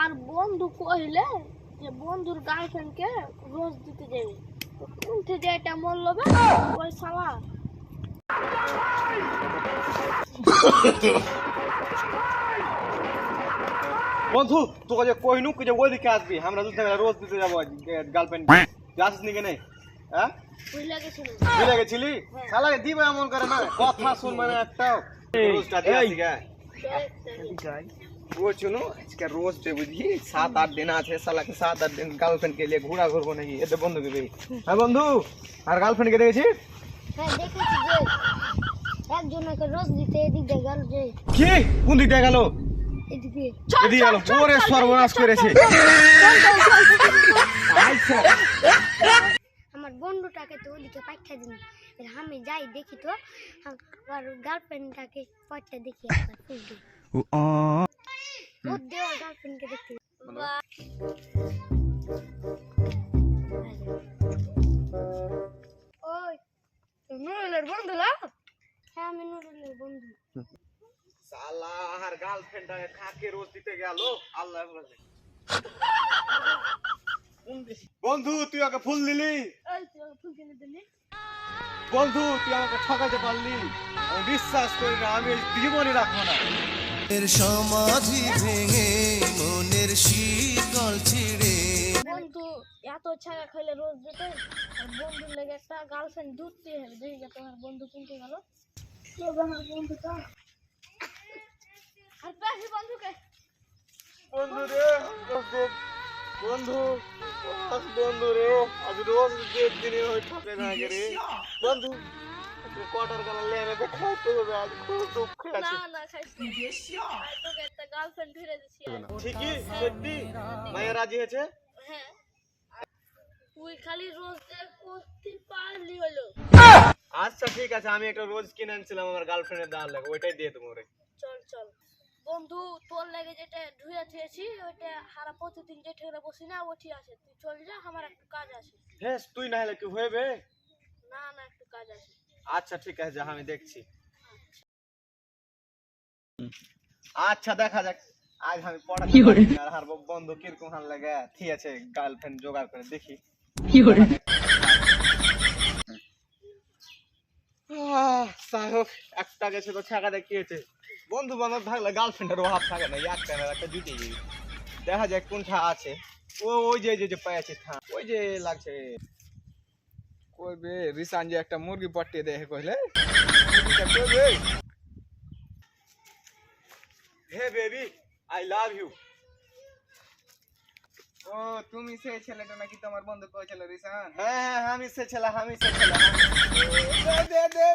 আমার বন্ধু কইলে যে বন্ধুর গার্লফ্রেন্ডকে রোজ দিতে যাবে, উঠে যে এটা মরলো বে ওই শালা। বন্ধু তোকে যে কইনু যে ওইদিকে আসবি, আমরা দুধ রোজ দিতে যাবো গার্লফ্রেন্ড, যাচ্ছিস নাকি নেই? হ্যাঁ ভুলে গেছিলি? শালাকে দিবে এমন করে না, কথা শুনবে না একটাও। রোজটা দিয়ে আসি গে वो चुनो इसका रोज पे बुझी 7-8 दिन আছে শালাকে 7-8 दिन গার্লফ্রেন্ড কে নিয়ে ঘোরা ঘুরবো নাকি? এতে বন্ধু কে দেখি। হ্যাঁ বন্ধু, আর গার্লফ্রেন্ড কে দেখেছিস? হ্যাঁ দেখেছি যে একজনকে রোজ দিতে এদিকে গেল। যে কি কোন দিকে গেল? এদিকে এদিকে গেল, ওরে সর্বনাশ করেছে। আচ্ছা আমার বন্ধুটাকে তো ওদিকে পাঠিয়ে দিন, আমি যাই দেখি তো আর গার্লফ্রেন্ডটাকে পাঠা দেখি একবার ফুল দিই। ও দেওয়া গার্লফ্রেন্ডকে দেখতে। ওই নুরুলের বন্ধু না? হ্যাঁ আমি নুরুলের বন্ধু। শালা আর গার্লফ্রেন্ডটাকে কাকে রোজ দিতে গেল আল্লাহ বলে। বন্ধু তুই ওকে ফুল দিলি? এই তুই ফুল কিনে দিলি? বন্ধু তুই আমাকে ঠকাতে পারলি, আমি বিশ্বাস করি না, আমি জীবনই রাখবো না। সমাধি ভেঙে মনের শীতল ছিড়ে। বন্ধু এত ছাগা খাইলে রোজ দিতে, বন্ধুর লেগে একটা গার্লফ্রেন্ড দুধতে হবে। দেখি তোমার বন্ধু কিনতে গেল। আমার বন্ধুটা আর বেশি বন্ধুকে বন্ধু রে বন্ধু বন্ধু রে আজ রোজ দিনে ওই ঠকে না রে বন্ধু। কোয়ার্টার কানা লেনে তো খাইতে হবে, আজ খুব দুঃখ আছে। না না খাইছি তোকে একটা গার্লফ্রেন্ড ধরে দিছি। ঠিকই সত্যি মায়া রাজি হয়েছে? হ্যাঁ তুই খালি রোজ করতে পারলি হলো। আচ্ছা ঠিক আছে, আমি একটা রোজ কিনে আনছিলাম আমার গার্লফ্রেন্ডের দেওয়ার লাগে, ওইটাই দিয়ে দেবো রে। চল চল বন্ধু, তোর লাগে যেটা ধুয়ে থুয়েছি ওইটা হারা প্রতিদিন যে ঠেলে বসি না ওঠি আছে। তুই চল যা, আমার একটু কাজ আছে। হ্যাঁ তুই না হলে কি হইবে? না না একটু কাজ আছে। আচ্ছা ঠিক আছে যা, আমি দেখছি। আচ্ছা দেখা যাক, আজ আমি পড়া আর হারবো। বন্ধু কিরকম হাল লাগে, ঠিক আছে গার্লফ্রেন্ড জোগাড় করে দেখি। সাহেব একটা গেছে তো ছাকা দেখিয়েছে। বন্ধু বান্ধব থাকলে গার্লফ্রেন্ডের অভাব থাকে না, একটা না একটা জুটি দেখা যাক কোনটা আছে। ওই যে যে পাইছে ওই যে লাগছে কইবে রিসান যে একটা মুরগি পটিয়ে দেখে কইলে কইবে hey baby I love you. ও তুমি সেই ছেলেটা নাকি তোমার বন্ধু কইছিল রিসান? হ্যাঁ আমি সেই ছেলে, আমি সেই ছেলে। দে দে দে